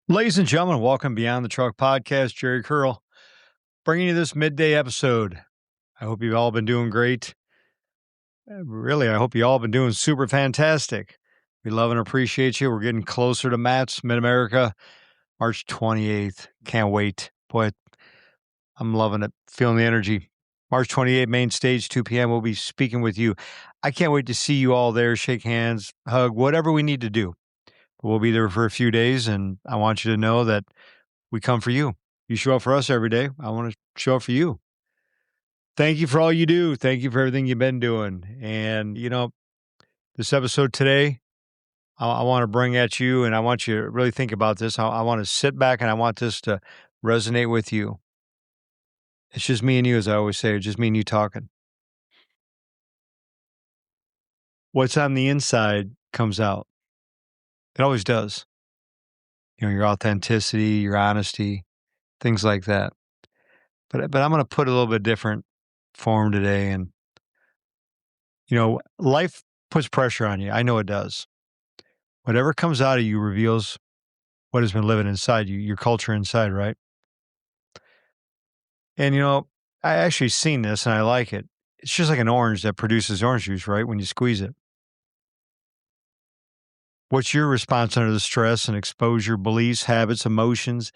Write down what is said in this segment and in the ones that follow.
Ladies and gentlemen, welcome Beyond the Truck Podcast. Jerry Curl bringing you this midday episode. I hope you've all been doing great. Really, I hope you all been doing super fantastic. We love and appreciate you. We're getting closer to Matt's Mid America, March 28th. Can't wait. Boy, I'm loving it. Feeling the energy. March 28th, main stage, 2 p.m. We'll be speaking with you. I can't wait to see you all there, shake hands, hug, whatever we need to do. We'll be there for a few days, and I want you to know that we come for you. You show up for us every day. I want to show up for you. Thank you for all you do. Thank you for everything you've been doing. And, this episode today, I want to bring at you, and I want you to really think about this. I want to sit back and I want this to resonate with you. It's just me and you, as I always say, it's just me and you talking. What's on the inside comes out. It always does. Your authenticity, your honesty, things like that. But I'm going to put a little bit different form today. And, life puts pressure on you. I know it does. Whatever comes out of you reveals what has been living inside you, your culture inside, right? And, I actually seen this and I like it. It's just like an orange that produces orange juice, right? When you squeeze it. What's your response under the stress and exposure, beliefs, habits, emotions,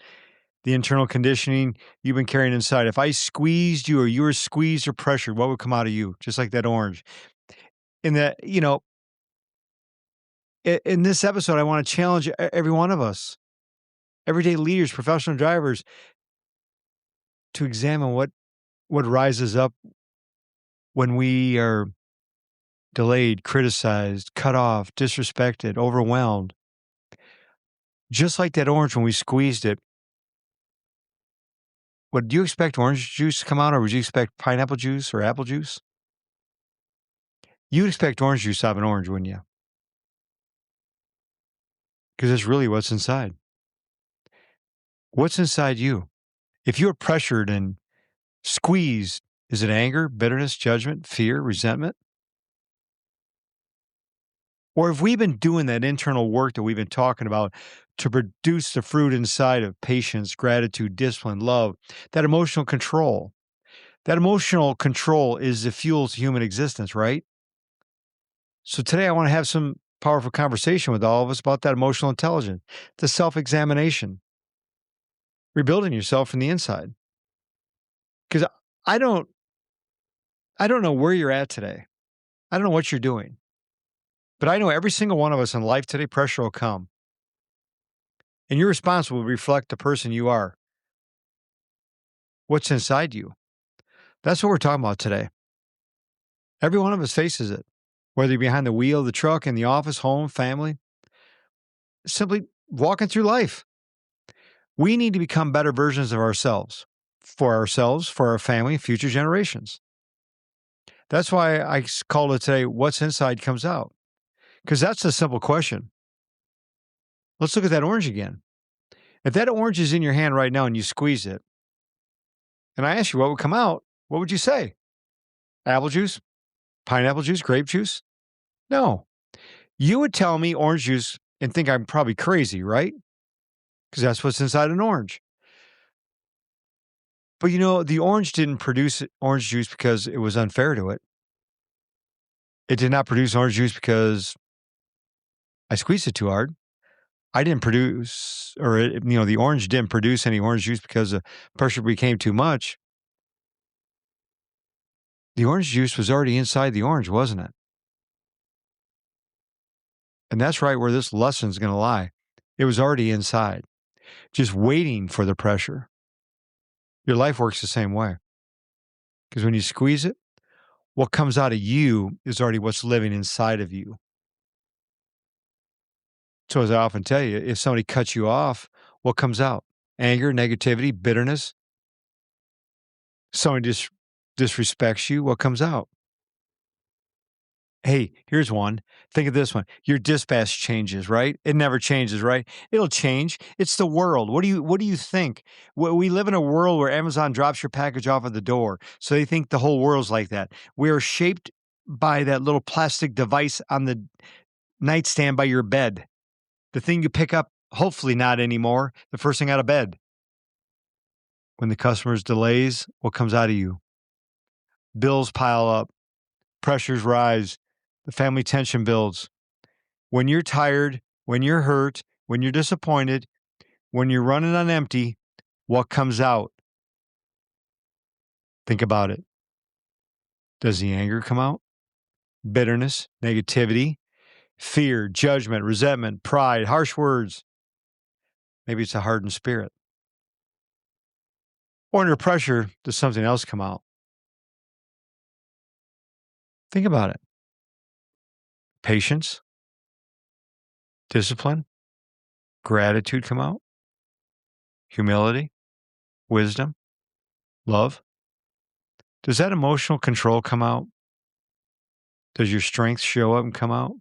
the internal conditioning you've been carrying inside? If I squeezed you or you were squeezed or pressured, what would come out of you? Just like that orange. In that, in this episode, I want to challenge every one of us, everyday leaders, professional drivers, to examine what rises up when we are delayed, criticized, cut off, disrespected, overwhelmed. Just like that orange when we squeezed it. Would you expect orange juice to come out, or would you expect pineapple juice or apple juice? You'd expect orange juice out of an orange, wouldn't you? Because it's really what's inside. What's inside you? If you're pressured and squeezed, is it anger, bitterness, judgment, fear, resentment? Or have we been doing that internal work that we've been talking about to produce the fruit inside of patience, gratitude, discipline, love, that emotional control? That emotional control is the fuel to human existence, right? So today I want to have some powerful conversation with all of us about that emotional intelligence, the self-examination, rebuilding yourself from the inside. Because I don't know where you're at today. I don't know what you're doing. But I know every single one of us in life today, pressure will come. And your response will reflect the person you are. What's inside you. That's what we're talking about today. Every one of us faces it, whether you're behind the wheel of the truck, in the office, home, family, simply walking through life. We need to become better versions of ourselves, for our family, future generations. That's why I called it today, what's inside comes out. Because that's the simple question. Let's look at that orange again. If that orange is in your hand right now and you squeeze it, and I ask you what would come out, what would you say? Apple juice? Pineapple juice? Grape juice? No. You would tell me orange juice and think I'm probably crazy, right? Because that's what's inside an orange. But the orange didn't produce orange juice because it was unfair to it. It did not produce orange juice because I squeezed it too hard. I didn't produce, the orange didn't produce any orange juice because the pressure became too much. The orange juice was already inside the orange, wasn't it? And that's right where this lesson's going to lie. It was already inside, just waiting for the pressure. Your life works the same way. Because when you squeeze it, what comes out of you is already what's living inside of you. So as I often tell you, if somebody cuts you off, what comes out? Anger, negativity, bitterness. Somebody disrespects you, what comes out? Hey, here's one. Think of this one. Your dispatch changes, right? It never changes, right? It'll change. It's the world. What do you think? We live in a world where Amazon drops your package off at the door. So they think the whole world's like that. We are shaped by that little plastic device on the nightstand by your bed. The thing you pick up Hopefully not anymore. The first thing out of bed. When the customer's delays, what comes out of you? Bills pile up, pressures rise, the family tension builds. When you're tired, when you're hurt, when you're disappointed, when you're running on empty, what comes out? Think about it. Does the anger come out? Bitterness, negativity, fear, judgment, resentment, pride, harsh words. Maybe it's a hardened spirit. Or under pressure, does something else come out? Think about it. Patience, discipline, gratitude come out, humility, wisdom, love. Does that emotional control come out? Does your strength show up and come out?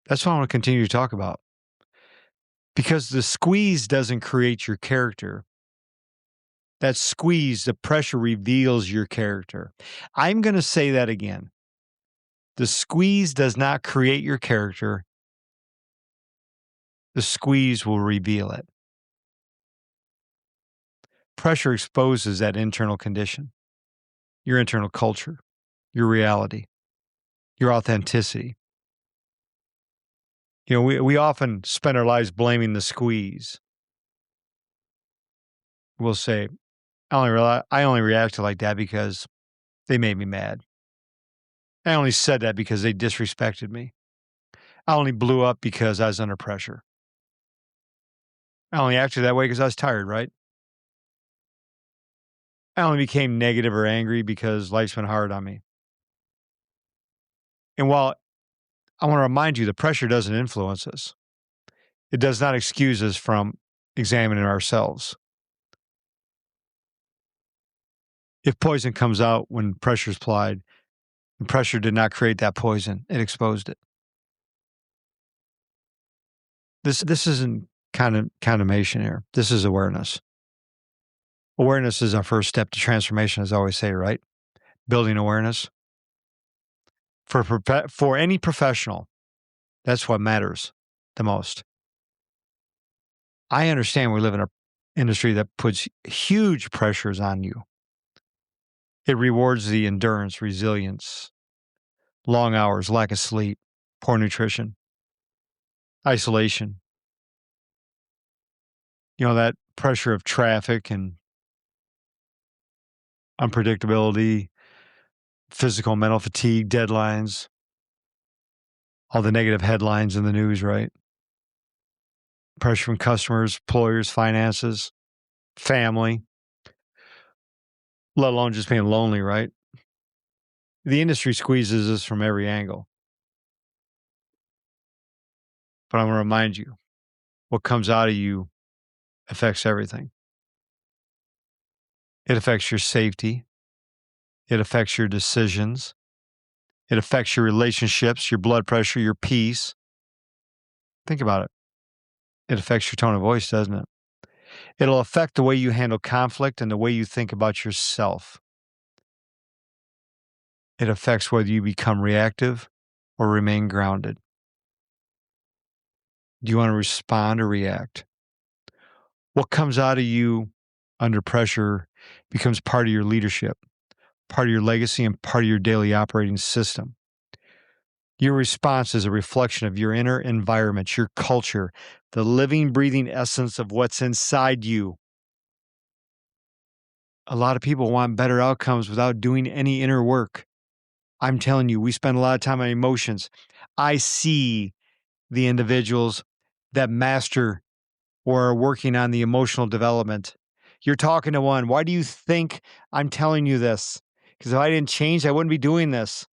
That's what I want to continue to talk about. Because the squeeze doesn't create your character. That squeeze, the pressure reveals your character. I'm going to say that again. The squeeze does not create your character. The squeeze will reveal it. Pressure exposes that internal condition, your internal culture, your reality, your authenticity. You know, we often spend our lives blaming the squeeze. We'll say, I only reacted like that because they made me mad. I only said that because they disrespected me. I only blew up because I was under pressure. I only acted that way because I was tired, right? I only became negative or angry because life's been hard on me. And while I want to remind you, the pressure doesn't influence us, it does not excuse us from examining ourselves. If poison comes out when pressure is applied, the pressure did not create that poison, it exposed it. This isn't condemnation here. This is awareness. Awareness is our first step to transformation, as I always say, right? Building awareness. For any professional, that's what matters the most. I understand we live in an industry that puts huge pressures on you. It rewards the endurance, resilience, long hours, lack of sleep, poor nutrition, isolation. You know, that pressure of traffic and unpredictability, physical, mental fatigue, deadlines, all the negative headlines in the news, right? Pressure from customers, employers, finances, family, let alone just being lonely, right? The industry squeezes us from every angle. But I'm going to remind you, what comes out of you affects everything. It affects your safety. It affects your decisions. It affects your relationships, your blood pressure, your peace. Think about it. It affects your tone of voice, doesn't it? It'll affect the way you handle conflict and the way you think about yourself. It affects whether you become reactive or remain grounded. Do you want to respond or react? What comes out of you under pressure becomes part of your leadership, part of your legacy, and part of your daily operating system. Your response is a reflection of your inner environment, your culture, the living, breathing essence of what's inside you. A lot of people want better outcomes without doing any inner work. I'm telling you, we spend a lot of time on emotions. I see the individuals that master or are working on the emotional development. You're talking to one. Why do you think I'm telling you this? Because if I didn't change, I wouldn't be doing this.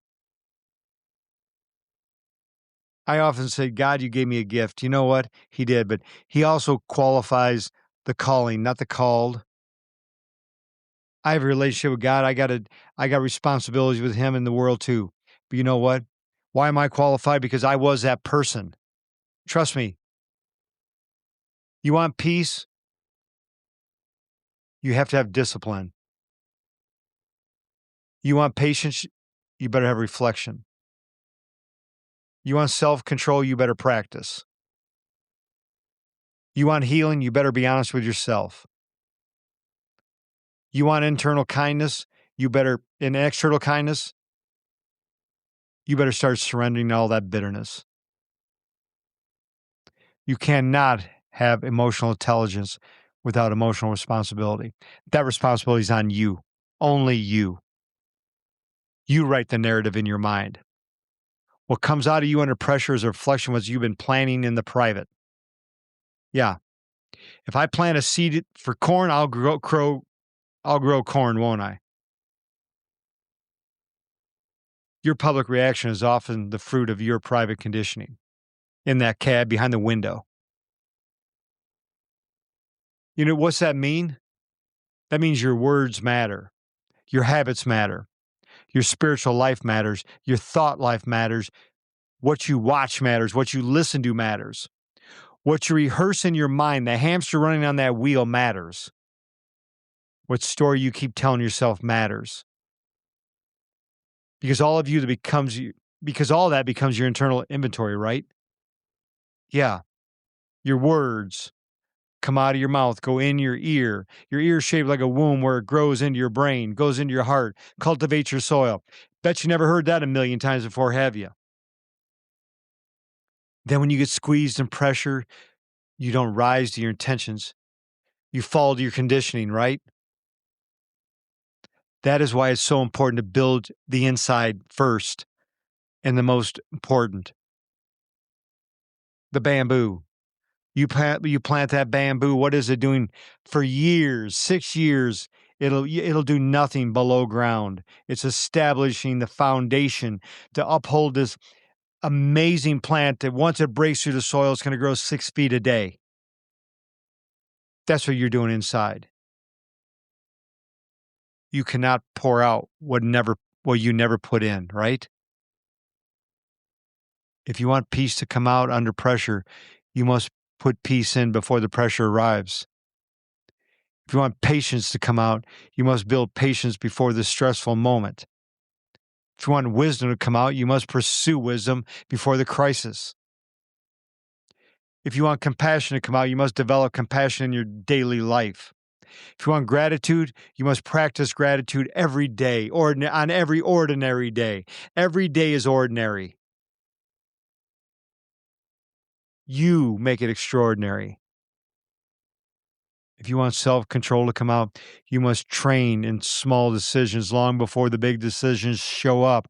I often say, God, you gave me a gift. You know what? He did, but he also qualifies the calling, not the called. I have a relationship with God. I got responsibilities with him in the world too. But you know what? Why am I qualified? Because I was that person. Trust me. You want peace? You have to have discipline. You want patience? You better have reflection. You want self-control? You better practice. You want healing? You better be honest with yourself. You want internal kindness? And external kindness? You better start surrendering all that bitterness. You cannot have emotional intelligence without emotional responsibility. That responsibility is on you, only you. You write the narrative in your mind. What comes out of you under pressure is a reflection of what you've been planning in the private. Yeah. If I plant a seed for corn, I'll grow corn, won't I? Your public reaction is often the fruit of your private conditioning in that cab behind the window. You know, what's that mean? That means your words matter. Your habits matter. Your spiritual life matters. Your thought life matters. What you watch matters. What you listen to matters. What you rehearse in your mind, the hamster running on that wheel matters. What story you keep telling yourself matters. Because all that becomes your internal inventory, right? Yeah. Your words come out of your mouth, go in your ear. Your ear is shaped like a womb where it grows into your brain, goes into your heart, cultivates your soil. Bet you never heard that a million times before, have you? Then when you get squeezed in pressure, you don't rise to your intentions. You fall to your conditioning, right? That is why it's so important to build the inside first and the most important. The bamboo. You plant that bamboo, what is it doing for years, 6 years? It'll do nothing below ground. It's establishing the foundation to uphold this amazing plant that once it breaks through the soil, it's going to grow 6 feet a day. That's what you're doing inside. You cannot pour out what you never put in, right? If you want peace to come out under pressure, you must put peace in before the pressure arrives. If you want patience to come out, you must build patience before the stressful moment. If you want wisdom to come out, you must pursue wisdom before the crisis. If you want compassion to come out, you must develop compassion in your daily life. If you want gratitude, you must practice gratitude every day, on every ordinary day. Every day is ordinary. You make it extraordinary. If you want self-control to come out, you must train in small decisions long before the big decisions show up.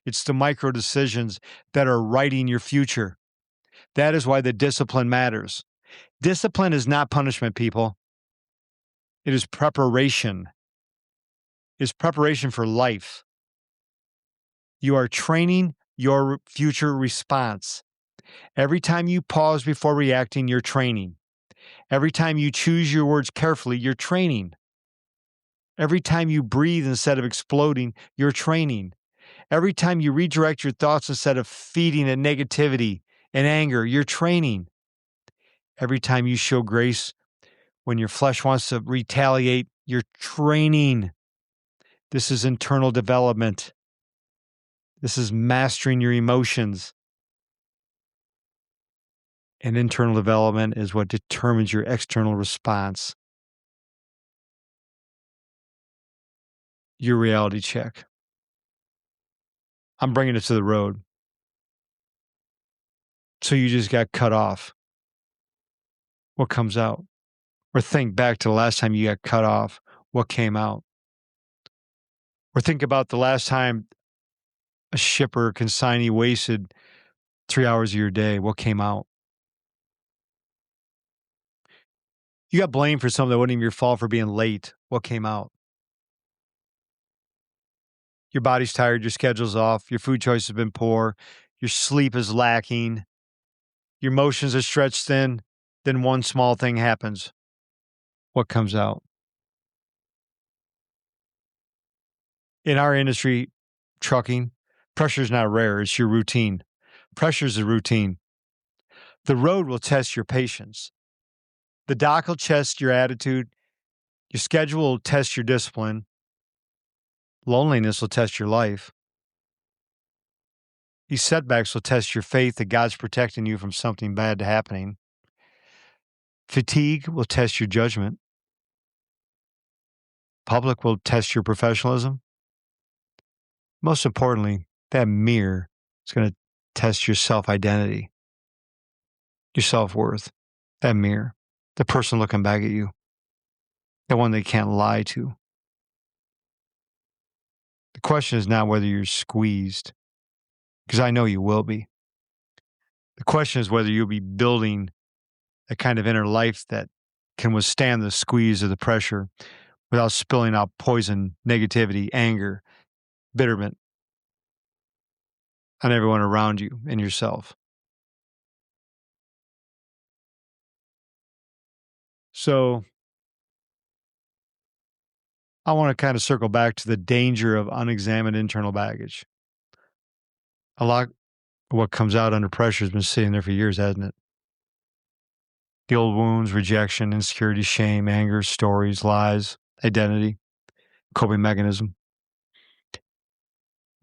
It's the micro decisions that are writing your future. That is why the discipline matters. Discipline is not punishment, people. It is preparation. It's preparation for life. You are training your future response. Every time you pause before reacting, you're training. Every time you choose your words carefully, you're training. Every time you breathe instead of exploding, you're training. Every time you redirect your thoughts instead of feeding at negativity and anger, you're training. Every time you show grace when your flesh wants to retaliate, you're training. This is internal development. This is mastering your emotions. And internal development is what determines your external response. Your reality check. I'm bringing it to the road. So you just got cut off. What comes out? Or think back to the last time you got cut off. What came out? Or think about the last time a shipper or consignee wasted 3 hours of your day. What came out? You got blamed for something that wasn't even your fault for being late. What came out? Your body's tired, your schedule's off, your food choice has been poor, your sleep is lacking, your emotions are stretched thin. Then one small thing happens. What comes out? In our industry, trucking, pressure is not rare, it's your routine. Pressure is a routine. The road will test your patience. The dock will test your attitude. Your schedule will test your discipline. Loneliness will test your life. These setbacks will test your faith that God's protecting you from something bad happening. Fatigue will test your judgment. Public will test your professionalism. Most importantly, that mirror is going to test your self-identity, your self-worth. That mirror, the person looking back at you, the one they can't lie to. The question is not whether you're squeezed, because I know you will be. The question is whether you'll be building a kind of inner life that can withstand the squeeze of the pressure without spilling out poison, negativity, anger, bitterment on everyone around you and yourself. So I want to kind of circle back to the danger of unexamined internal baggage. A lot of what comes out under pressure has been sitting there for years, hasn't it? The old wounds, rejection, insecurity, shame, anger, stories, lies, identity, coping mechanism.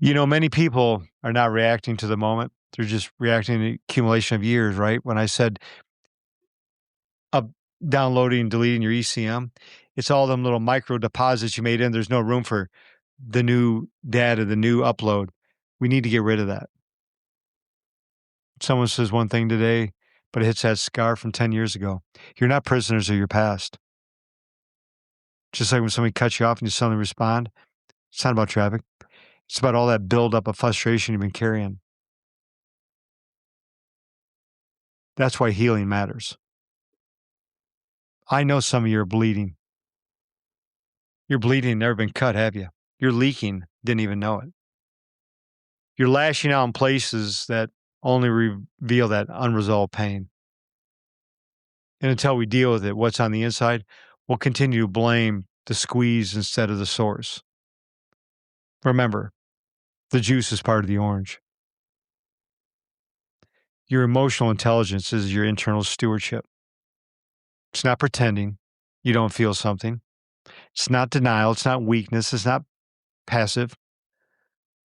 Many people are not reacting to the moment. They're just reacting to the accumulation of years, right? When I said downloading and deleting your ECM, it's all them little micro deposits you made in. There's no room for the new data, the new upload. We need to get rid of that. Someone says one thing today, but it hits that scar from 10 years ago. You're not prisoners of your past. Just like when somebody cuts you off and you suddenly respond, it's not about traffic. It's about all that buildup of frustration you've been carrying. That's why healing matters. I know some of you are bleeding. You're bleeding, never been cut, have you? You're leaking, didn't even know it. You're lashing out in places that only reveal that unresolved pain. And until we deal with it, what's on the inside, we'll continue to blame the squeeze instead of the source. Remember, the juice is part of the orange. Your emotional intelligence is your internal stewardship. It's not pretending you don't feel something. It's not denial. It's not weakness. It's not passive.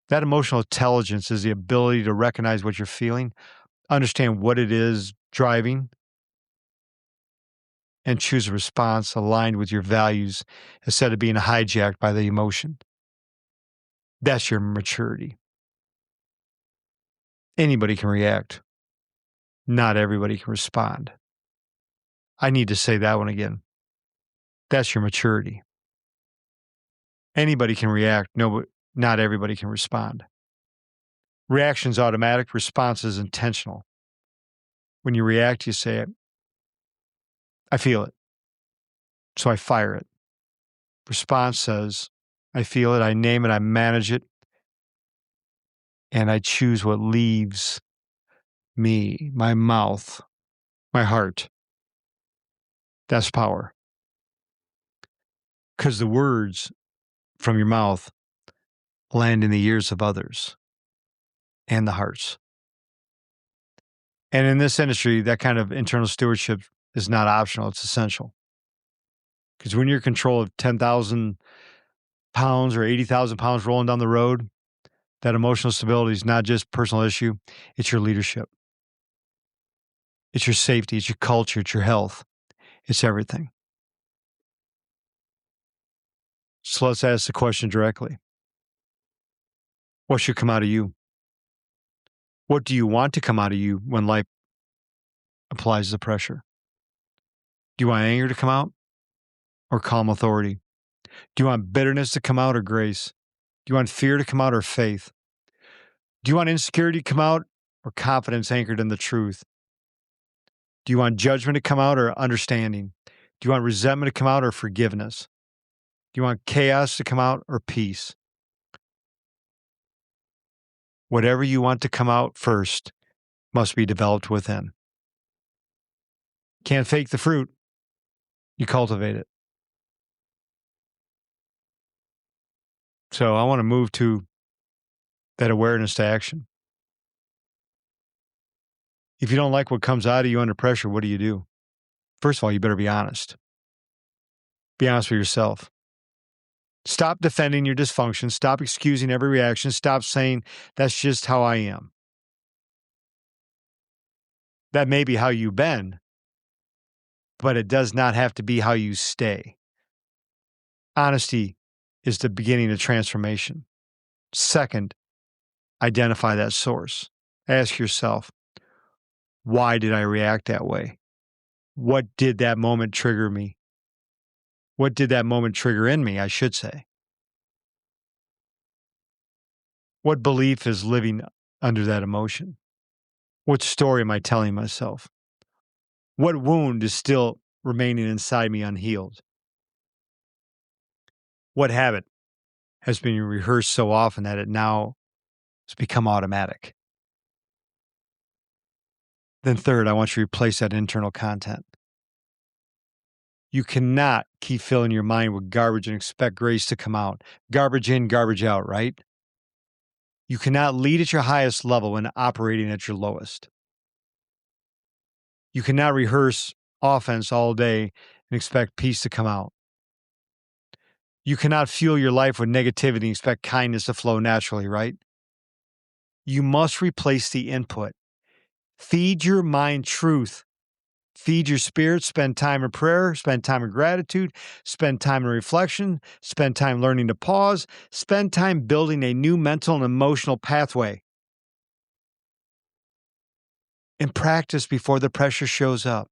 That emotional intelligence is the ability to recognize what you're feeling, understand what it is driving, and choose a response aligned with your values instead of being hijacked by the emotion. That's your maturity. Anybody can react. Not everybody can respond. I need to say that one again. That's your maturity. Anybody can react. No, not everybody can respond. Reaction's automatic. Response is intentional. When you react, you say, I feel it, so I fire it. Response says, I feel it, I name it, I manage it, and I choose what leaves me, my mouth, my heart. That's power. Because the words from your mouth land in the ears of others and the hearts. And in this industry, that kind of internal stewardship is not optional, it's essential. Because when you're in control of 10,000 pounds or 80,000 pounds rolling down the road, that emotional stability is not just a personal issue, it's your leadership. It's your safety, it's your culture, it's your health, it's everything. So let's ask the question directly. What should come out of you? What do you want to come out of you when life applies the pressure? Do you want anger to come out or calm authority? Do you want bitterness to come out or grace? Do you want fear to come out or faith? Do you want insecurity to come out or confidence anchored in the truth? Do you want judgment to come out or understanding? Do you want resentment to come out or forgiveness? Do you want chaos to come out or peace? Whatever you want to come out first must be developed within. Can't fake the fruit. You cultivate it. So I want to move to that awareness to action. If you don't like what comes out of you under pressure, what do? First of all, you better be honest. Be honest with yourself. Stop defending your dysfunction. Stop excusing every reaction. Stop saying, that's just how I am. That may be how you've been, but it does not have to be how you stay. Honesty is the beginning of transformation. Second, identify that source. Ask yourself, why did I react that way? What did that moment trigger me? What did that moment trigger in me, I should say? What belief is living under that emotion? What story am I telling myself? What wound is still remaining inside me unhealed? What habit has been rehearsed so often that it now has become automatic? Then third, I want you to replace that internal content. You cannot keep filling your mind with garbage and expect grace to come out. Garbage in, garbage out, right? You cannot lead at your highest level when operating at your lowest. You cannot rehearse offense all day and expect peace to come out. You cannot fuel your life with negativity and expect kindness to flow naturally, right? You must replace the input. Feed your mind truth. Feed your spirit. Spend time in prayer. Spend time in gratitude. Spend time in reflection. Spend time learning to pause. Spend time building a new mental and emotional pathway. And practice before the pressure shows up.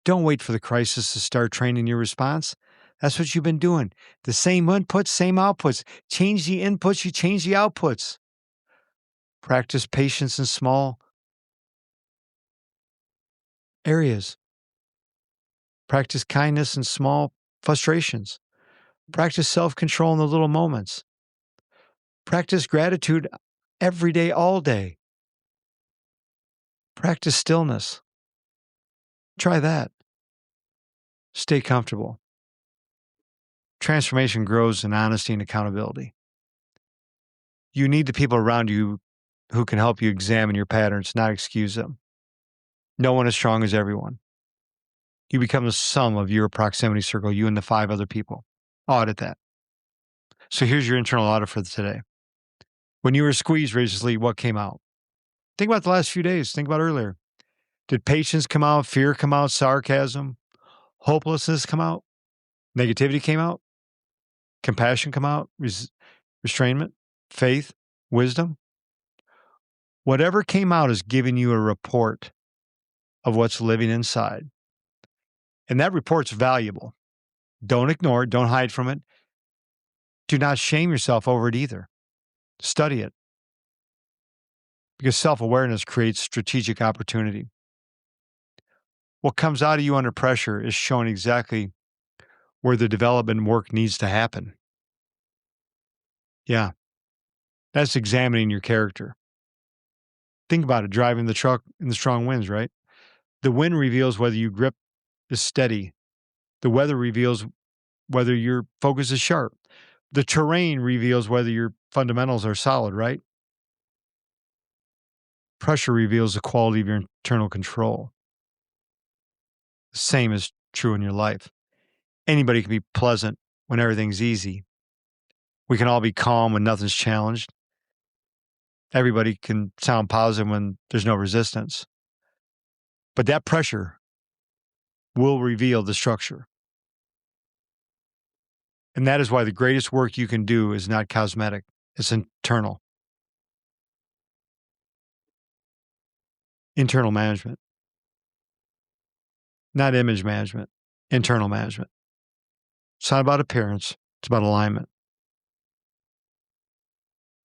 Don't wait for the crisis to start training your response. That's what you've been doing. The same inputs, same outputs. Change the inputs, you change the outputs. Practice patience in small areas. Practice kindness in small frustrations. Practice self-control in the little moments. Practice gratitude every day, all day. Practice stillness. Try that. Stay comfortable. Transformation grows in honesty and accountability. You need the people around you who can help you examine your patterns, not excuse them. No one as strong as everyone. You become the sum of your proximity circle, you and the 5 other people. Audit that. So here's your internal audit for today. When you were squeezed recently, what came out? Think about the last few days. Think about earlier. Did patience come out? Fear come out? Sarcasm? Hopelessness come out? Negativity came out? Compassion come out? Restrainment? Faith? Wisdom? Whatever came out is giving you a report of what's living inside. And that report's valuable. Don't ignore it. Don't hide from it. Do not shame yourself over it either. Study it. Because self-awareness creates strategic opportunity. What comes out of you under pressure is showing exactly where the development work needs to happen. Yeah. That's examining your character. Think about it, driving the truck in the strong winds, right? The wind reveals whether your grip is steady. The weather reveals whether your focus is sharp. The terrain reveals whether your fundamentals are solid, right? Pressure reveals the quality of your internal control. The same is true in your life. Anybody can be pleasant when everything's easy. We can all be calm when nothing's challenged. Everybody can sound positive when there's no resistance. But that pressure will reveal the structure. And that is why the greatest work you can do is not cosmetic, it's internal. Internal management. Not image management, internal management. It's not about appearance, it's about alignment.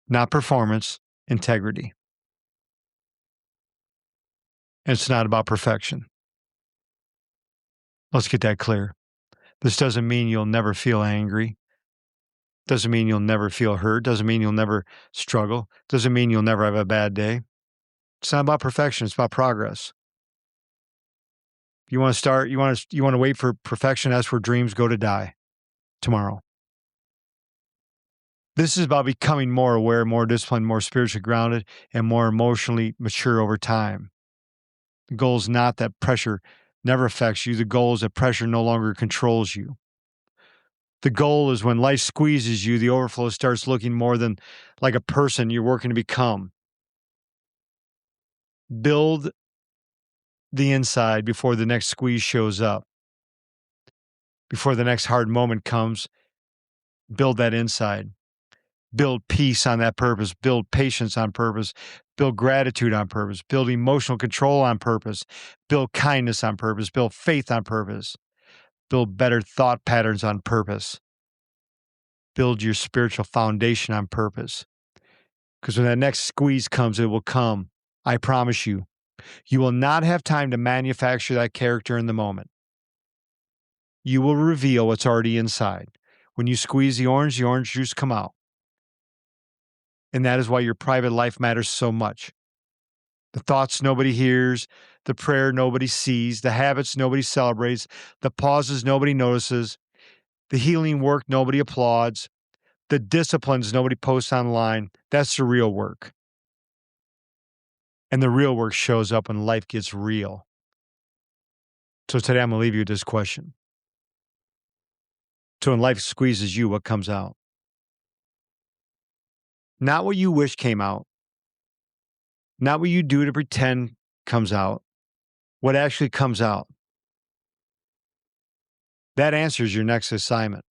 Not performance, integrity. And it's not about perfection. Let's get that clear. This doesn't mean you'll never feel angry. Doesn't mean you'll never feel hurt. Doesn't mean you'll never struggle. Doesn't mean you'll never have a bad day. It's not about perfection, it's about progress. If you want to start, you want to wait for perfection, that's where dreams go to die tomorrow. This is about becoming more aware, more disciplined, more spiritually grounded, and more emotionally mature over time. The goal is not that pressure never affects you. The goal is that pressure no longer controls you. The goal is when life squeezes you, the overflow starts looking more than like a person you're working to become. Build the inside before the next squeeze shows up. Before the next hard moment comes, build that inside. Build peace on that purpose. Build patience on purpose. Build gratitude on purpose. Build emotional control on purpose. Build kindness on purpose. Build faith on purpose. Build better thought patterns on purpose. Build your spiritual foundation on purpose. Because when that next squeeze comes, it will come. I promise you. You will not have time to manufacture that character in the moment. You will reveal what's already inside. When you squeeze the orange juice come out. And that is why your private life matters so much. The thoughts nobody hears, the prayer nobody sees, the habits nobody celebrates, the pauses nobody notices, the healing work nobody applauds, the disciplines nobody posts online. That's the real work. And the real work shows up when life gets real. So today I'm going to leave you with this question. So when life squeezes you, what comes out? Not what you wish came out. Not what you do to pretend comes out. What actually comes out. That answers your next assignment.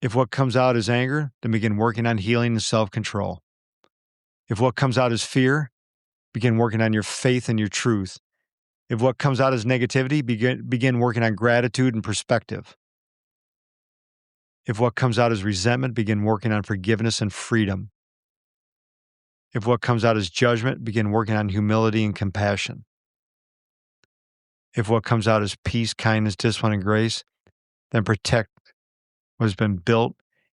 If what comes out is anger, then begin working on healing and self-control. If what comes out is fear, begin working on your faith and your truth. If what comes out is negativity, begin working on gratitude and perspective. If what comes out is resentment, begin working on forgiveness and freedom. If what comes out is judgment, begin working on humility and compassion. If what comes out is peace, kindness, discipline, and grace, then protect what has been built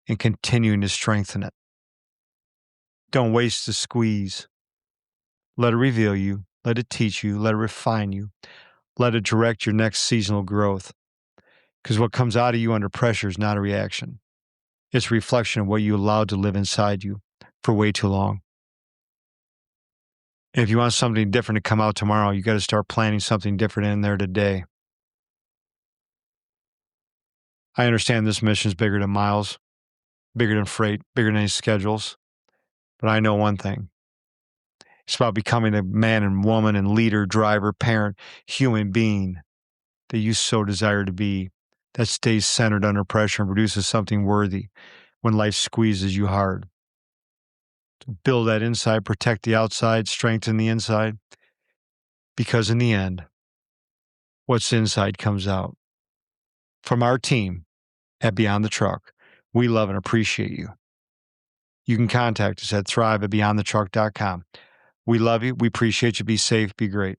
and continuing to strengthen it. Don't waste the squeeze. Let it reveal you. Let it teach you. Let it refine you. Let it direct your next seasonal growth. Because what comes out of you under pressure is not a reaction. It's a reflection of what you allowed to live inside you for way too long. And if you want something different to come out tomorrow, you got to start planning something different in there today. I understand this mission is bigger than miles, bigger than freight, bigger than any schedules. But I know one thing. It's about becoming a man and woman and leader, driver, parent, human being that you so desire to be, that stays centered under pressure and produces something worthy when life squeezes you hard. To build that inside, protect the outside, strengthen the inside. Because in the end, what's inside comes out. From our team at Beyond the Truck, we love and appreciate you. You can contact us at thrive@beyondthetruck.com. We love you. We appreciate you. Be safe. Be great.